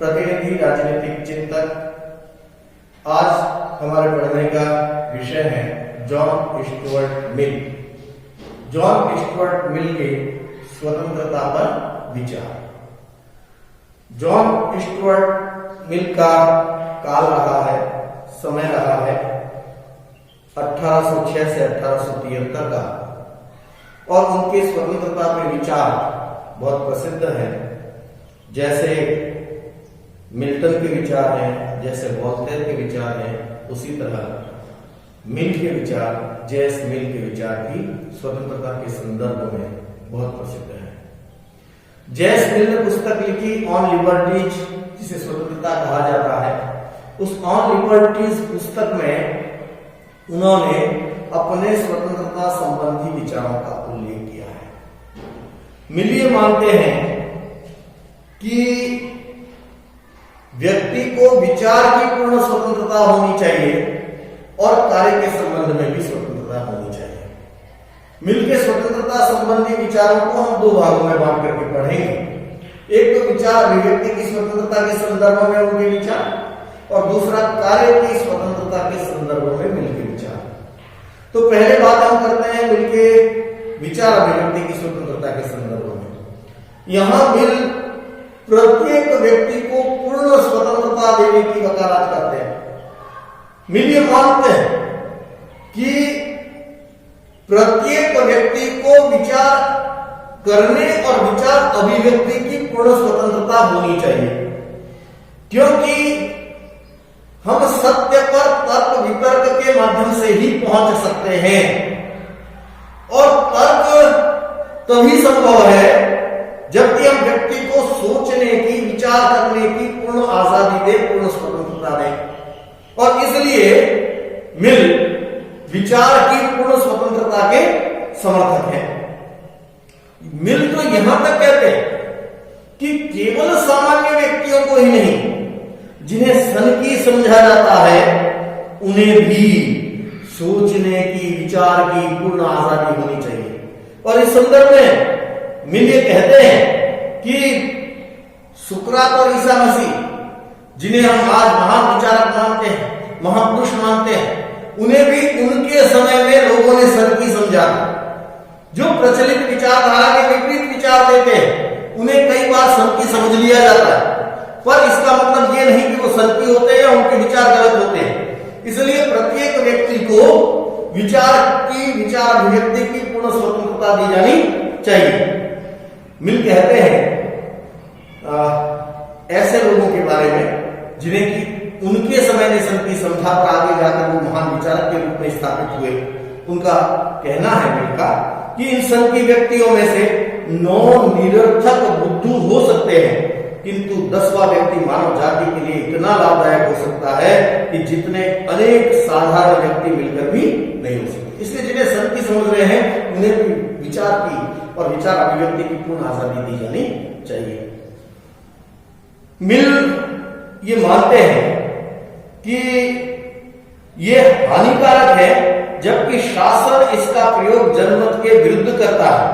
प्रतिनिधि राजनीतिक चिंतक। आज हमारे पढ़ने का विषय है John Stuart Mill. John Stuart Mill के स्वतंत्रता पर विचार। जॉन स्टुअर्ट मिल का काल रहा है, समय रहा है 1806 से 1873 का, और उनके स्वतंत्रता पे विचार बहुत प्रसिद्ध हैं। जैसे मिल्टन के विचार हैं, जैसे वोल्टेयर के विचार हैं, उसी तरह मिल के विचार, जेस मिल के विचार भी स्वतंत्रता के संदर्भ में बहुत प्रसिद्ध है। जेस मिल ने पुस्तक लिखी ऑन लिबर्टीज, जिसे स्वतंत्रता कहा जाता है। उस ऑन लिबर्टीज पुस्तक में उन्होंने अपने स्वतंत्रता संबंधी विचारों का उल्लेख किया है। मिल ये मानते हैं कि व्यक्ति को विचार की पूर्ण स्वतंत्रता होनी चाहिए और कार्य के संबंध में भी स्वतंत्रता होनी चाहिए। मिल के स्वतंत्रता संबंधी विचारों को हम दो भागों में बांट करके पढ़ेंगे। एक तो विचार अभिव्यक्ति की स्वतंत्रता के संदर्भ में उनके विचार, और दूसरा कार्य की स्वतंत्रता के संदर्भ में मिल के विचार। तो पहले बात हम करते हैं मिल के विचार अभिव्यक्ति की स्वतंत्रता के संदर्भ में। यहां मिल प्रत्येक व्यक्ति को पूर्ण स्वतंत्रता देने की वकालत करते हैं। मिल ये मानते हैं कि प्रत्येक व्यक्ति को विचार करने और विचार अभिव्यक्ति की पूर्ण स्वतंत्रता होनी चाहिए, क्योंकि हम सत्य पर तर्क वितर्क के माध्यम से ही पहुंच सकते हैं, और तर्क तभी संभव है जबकि हम व्यक्ति को सोचने की, विचार करने की पूर्ण आजादी दे, पूर्ण स्वतंत्रता दे। और इसलिए मिल विचार की पूर्ण स्वतंत्रता के समर्थक है। मिल तो यहां तक कहते हैं कि केवल सामान्य व्यक्तियों को ही नहीं, जिन्हें सनकी समझा जाता है, उन्हें भी सोचने की, विचार की पूर्ण आजादी होनी चाहिए। और इस संदर्भ में मिल ये कहते हैं कि सुकरात और ईसा मसीह, जिन्हें हम आज महान विचारक मानते हैं, महापुरुष मानते हैं, उन्हें भी उनके समय में लोगों ने सनकी समझा। जो प्रचलित विचारधारा के विपरीत विचार देते हैं, उन्हें कई बार सनकी समझ लिया जाता है, पर इसका मतलब ये नहीं कि वो सनकी होते हैं या उनके विचार गलत होते हैं। इसलिए प्रत्येक व्यक्ति को विचार अभिव्यक्ति की पूर्ण स्वतंत्रता दी जानी चाहिए। मिल कहते हैं ऐसे लोगों के बारे में जिन्हें कि उनके समय ने सनकी समझा, पर आगे जाकर वो महान विचारक के रूप में स्थापित हुए। उनका कहना है मिल का कि इन सनकी व्यक्तियों में से 9 निरर्थक बुद्धू हो सकते हैं, किंतु 10वां व्यक्ति मानव जाति के लिए इतना लाभदायक हो सकता है कि जितने अनेक साधारण व्यक्ति मिलकर भी नहीं हो सकते। इसलिए जिन्हें सनकी समझ रहे हैं, उन्हें भी विचार की और विचार अभिव्यक्ति की पूर्ण आजादी दी जानी चाहिए। मिल ये मानते हैं कि ये हानिकारक है जबकि शासन इसका प्रयोग जनमत के विरुद्ध करता है।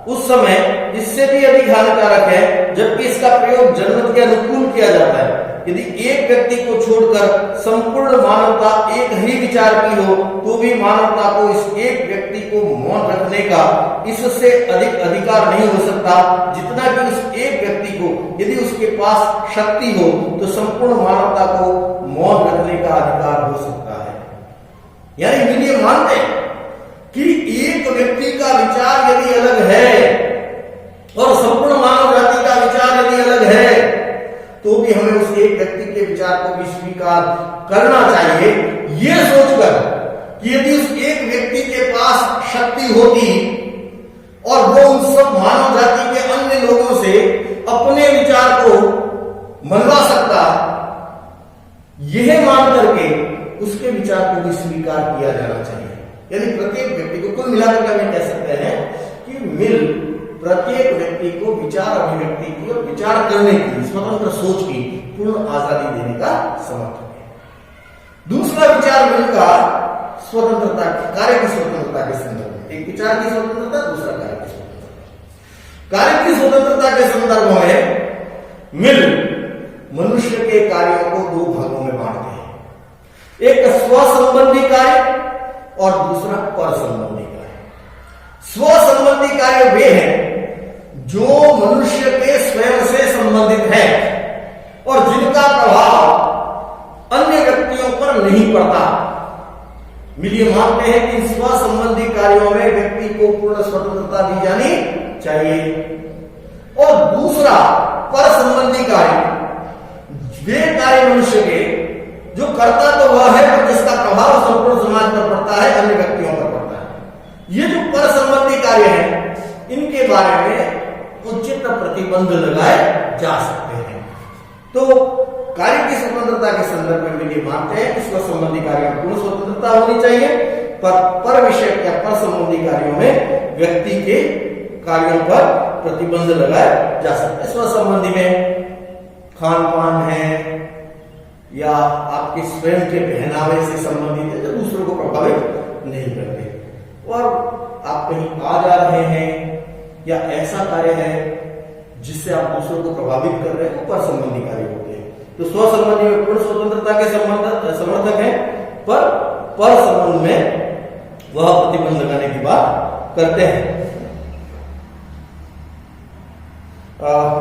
उस समय इससे भी अधिक हानिकारक है जबकि इसका प्रयोग जनमत के अनुकूल किया जाता है। यदि एक व्यक्ति को छोड़कर संपूर्ण मानवता एक ही विचार की हो, तो भी मानवता को इस एक व्यक्ति को मौन रखने का इससे अधिक अधिकार नहीं हो सकता, जितना कि उस एक व्यक्ति को, यदि उसके पास शक्ति हो, तो संपूर्ण मानवता को मौन रखने का अधिकार हो सकता है। यानी मिल ये मानते हैं कि एक व्यक्ति का विचार यदि अलग है और संपूर्ण मानव जाति का विचार यदि अलग है, तो भी हमें उस एक व्यक्ति के विचार को भी स्वीकार करना चाहिए, ये सोचकर कि यदि उस एक व्यक्ति के पास शक्ति होती और वो उन सब मानव जाति के अन्य लोगों से अपने विचार को मनवा सकता, यह मान करके उसके विचार को भी स्वीकार किया जाना चाहिए। यानी प्रत्येक व्यक्ति को, कुल मिलाकर हमें कह सकते हैं कि मिल प्रत्येक व्यक्ति को विचार अभिव्यक्ति की और विचार करने की, स्वतंत्र सोच की पूर्ण आजादी देने का समर्थक है। दूसरा विचार मिल का स्वतंत्रता, कार्य की स्वतंत्रता के संदर्भ में, एक विचार की स्वतंत्रता, दूसरा कार्य की स्वतंत्रता। कार्य की स्वतंत्रता के संदर्भ में मिल मनुष्य के कार्यों को दो भागों में बांटते हैं। एक स्व संबंधी कार्य और दूसरा पर संबंधी कार्य। स्व संबंधी कार्य वे हैं जो मनुष्य के स्वयं से संबंधित है और जिनका प्रभाव अन्य व्यक्तियों पर नहीं पड़ता। मिलिए मानते हैं कि स्व संबंधी कार्यों में व्यक्ति को पूर्ण स्वतंत्रता दी जानी चाहिए। और दूसरा पर संबंधी कार्य, वे कार्य मनुष्य के जो करता तो वह है पर जिसका प्रभाव संपूर्ण समाज पर पड़ता है, अन्य व्यक्तियों पर पड़ता है। ये जो पर संबंधी कार्य है, इनके बारे में उचित प्रतिबंध लगाए जा सकते हैं। तो कार्य की स्वतंत्रता के संदर्भ में भी मानते हैं कि स्व संबंधी कार्यों में पूर्ण स्वतंत्रता होनी चाहिए, पर विषय या पर संबंधी कार्यों में व्यक्ति के कार्यों पर प्रतिबंध लगाया जा सकता है। स्व संबंधी में खान पान है या आपके स्वयं के पहनावे से संबंधित है जो दूसरों को प्रभावित नहीं करते, और आप कहीं आ जा रहे हैं या ऐसा कार्य है जिससे आप दूसरों को प्रभावित कर रहे हैं, वो पर संबंधी कार्य होते हैं। तो स्व संबंधी में पूर्ण स्वतंत्रता के समर्थक है, पर संबंध में वह प्रतिबंध लगाने की बात करते हैं।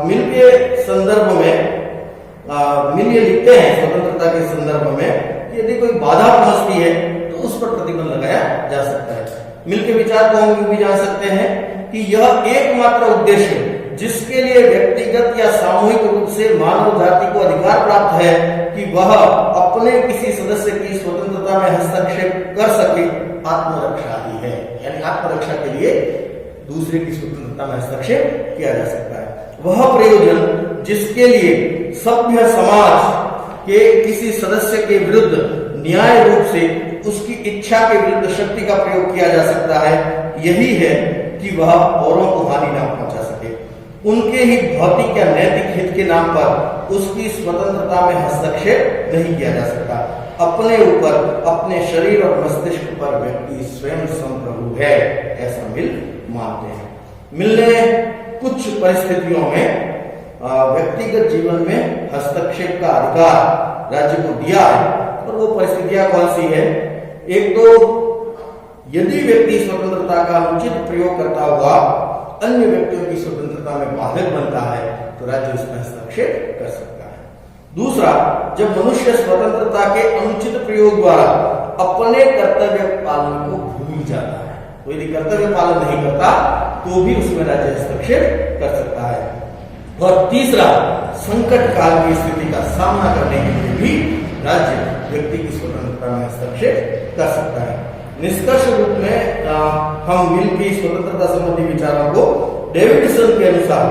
मिल के संदर्भ में मिल ये लिखते हैं स्वतंत्रता के संदर्भ में कि यदि कोई बाधा पहुंचती है तो उस पर प्रतिबंध लगाया जा सकता है। मिल के विचार को हम भी जान सकते हैं कि यह एकमात्र उद्देश्य जिसके लिए व्यक्तिगत या सामूहिक रूप से मानव जाति को अधिकार प्राप्त है कि वह अपने किसी सदस्य की स्वतंत्रता में हस्तक्षेप कर सके, आत्मरक्षा ही है। यानी आत्मरक्षा के लिए दूसरे की स्वतंत्रता में हस्तक्षेप किया जा सकता है। वह प्रयोजन जिसके लिए सभ्य समाज के किसी सदस्य के विरुद्ध न्याय रूप से उसकी इच्छा के विरुद्ध शक्ति का प्रयोग किया जा सकता है, यही है कि वह औरों को हानि न पहुंचा सके। उनके ही भौतिक या नैतिक हित के नाम पर उसकी स्वतंत्रता में हस्तक्षेप नहीं किया जा सकता। अपने ऊपर, अपने शरीर और मस्तिष्क पर व्यक्ति स्वयं संप्रभु है, ऐसा मिल मानते हैं। मिल ने कुछ परिस्थितियों में व्यक्तिगत जीवन में हस्तक्षेप का अधिकार राज्य को दिया है, और वो परिस्थितियां कौन सी है? एक तो यदि व्यक्ति स्वतंत्रता का अनुचित प्रयोग करता हुआ अन्य व्यक्तियों की स्वतंत्रता में बाधक बनता है तो राज्य उसमें हस्तक्षेप कर सकता है। दूसरा, जब मनुष्य स्वतंत्रता के अनुचित प्रयोग द्वारा अपने कर्तव्य पालन को भूल जाता है, तो यदि कर्तव्य पालन नहीं करता तो भी उसमें राज्य हस्तक्षेप कर सकता है। और तीसरा, संकट काल की स्थिति का सामना करने के लिए भी राज्य व्यक्ति की स्वतंत्रता में हस्तक्षेप कर सकता है। निष्कर्ष रूप में हम मिल की स्वतंत्रता संबंधी विचारों को डेविडसन के अनुसार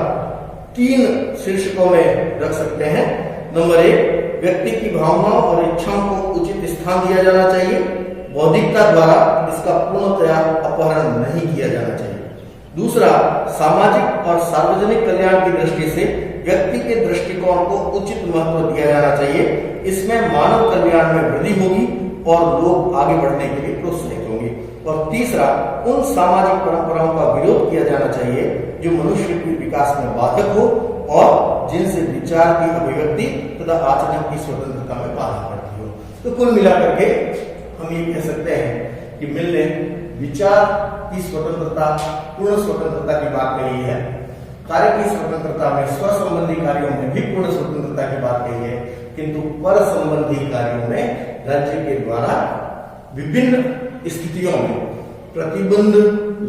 3 शीर्षकों में रख सकते हैं। नंबर 1, व्यक्ति की भावनाओं और इच्छाओं को उचित स्थान दिया जाना चाहिए। बौद्धिकता द्वारा इसका पूर्णतया अपहरण नहीं किया जाना चाहिए। दूसरा, सामाजिक और सार्वजनिक कल्याण की दृष्टि से व्यक्ति के दृष्टिकोण को उचित महत्व दिया जाना चाहिए। इसमें मानव कल्याण में वृद्धि होगी और लोग आगे बढ़ने के लिए प्रोत्साहित होंगे। और तीसरा, उन सामाजिक परंपराओं का विरोध किया जाना चाहिए जो मनुष्य के विकास में बाधक हो और जिनसे विचार की अभिव्यक्ति तथा आचरण की स्वतंत्रता में बाधा पड़ती हो। तो कुल मिलाकर के हम ये कह सकते हैं कि मिल ने विचार की स्वतंत्रता, पूर्ण स्वतंत्रता की बात कही है। कार्य की स्वतंत्रता में, स्व संबंधी कार्यों में भी पूर्ण स्वतंत्रता की बात कही है, किंतु पर संबंधी कार्यों में राज्य के द्वारा विभिन्न स्थितियों में प्रतिबंध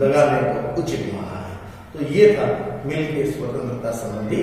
लगाने को उचित माना है। तो ये था मिल के स्वतंत्रता संबंधी